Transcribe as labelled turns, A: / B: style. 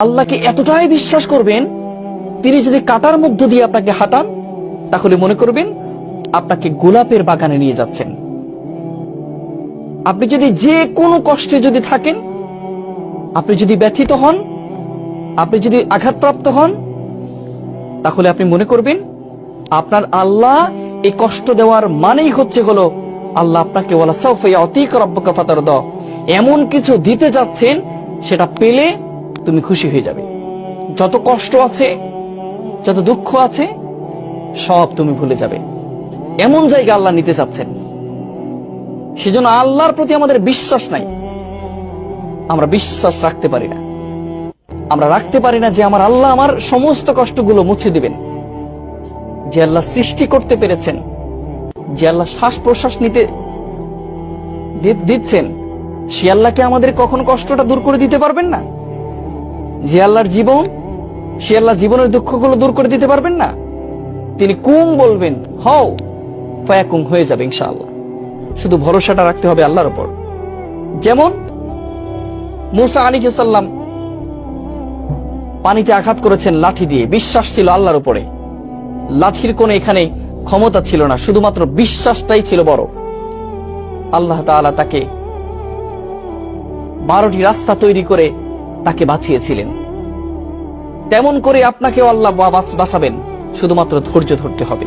A: আল্লাহকে এতটাই বিশ্বাস করবেন, তিনি যদি কাটার মধ্য দিয়ে আপনাকে হাঁটান তাহলে মনে করবেন আপনাকে গোলাপের বাগানে নিয়ে যাচ্ছেন। আপনি যদি যে কোনো কষ্টে যদি থাকেন, আপনি যদি ব্যথিত হন, আপনি যদি আঘাতপ্রাপ্ত হন, তাহলে আপনি মনে করবেন আপনার আল্লাহ এই কষ্ট দেওয়ার মানেই হলো আল্লাহ আপনাকে ওয়ালা সাউফা ইয়াতিকা রাব্বুকা ফাতারদা, এমন কিছু দিতে যাচ্ছেন সেটা পেলে তুমি খুশি হয়ে যাবে। যত কষ্ট আছে, যত দুঃখ আছে, সব তুমি ভুলে যাবে। এমন জায়গা আল্লাহ নিতে চাচ্ছেন। সেজন্য আল্লাহর প্রতি আমাদের বিশ্বাস নাই, আমরা বিশ্বাস রাখতে পারি না। আমরা রাখতে পারি না যে আমার আল্লাহ আমার সমস্ত কষ্টগুলো মুছে দিবেন। যে আল্লাহ সৃষ্টি করতে পেরেছেন, যে আল্লাহ শ্বাস প্রশ্বাস নিতে দিচ্ছেন, সে আল্লাহকে আমাদের কখনো কষ্টটা দূর করে দিতে পারবেন না? যে আল্লাহর জীবন, সে আল্লাহ জীবনের দুঃখগুলো দূর করে দিতে পারবেন না? তিনি কুম বলবেন, হও, ফায়াকুম, হয়ে যাবে ইনশাআল্লাহ। শুধু ভরসাটা রাখতে হবে আল্লাহর উপর। যেমন মুসা আলাইহিস সালাম পানিতে আঘাত করেছেন লাঠি দিয়ে, বিশ্বাস ছিল আল্লাহর উপরে। লাঠির কোনো এখানে ক্ষমতা ছিল না, শুধুমাত্র বিশ্বাসটাই ছিল বড়। আল্লাহ তাআলা তাকে 12টি রাস্তা তৈরি করে তাকে বাঁচিয়েছিলেন। তেমন করে আপনাকেও আল্লাহ বাঁচাবেন, শুধুমাত্র ধৈর্য ধরতে হবে।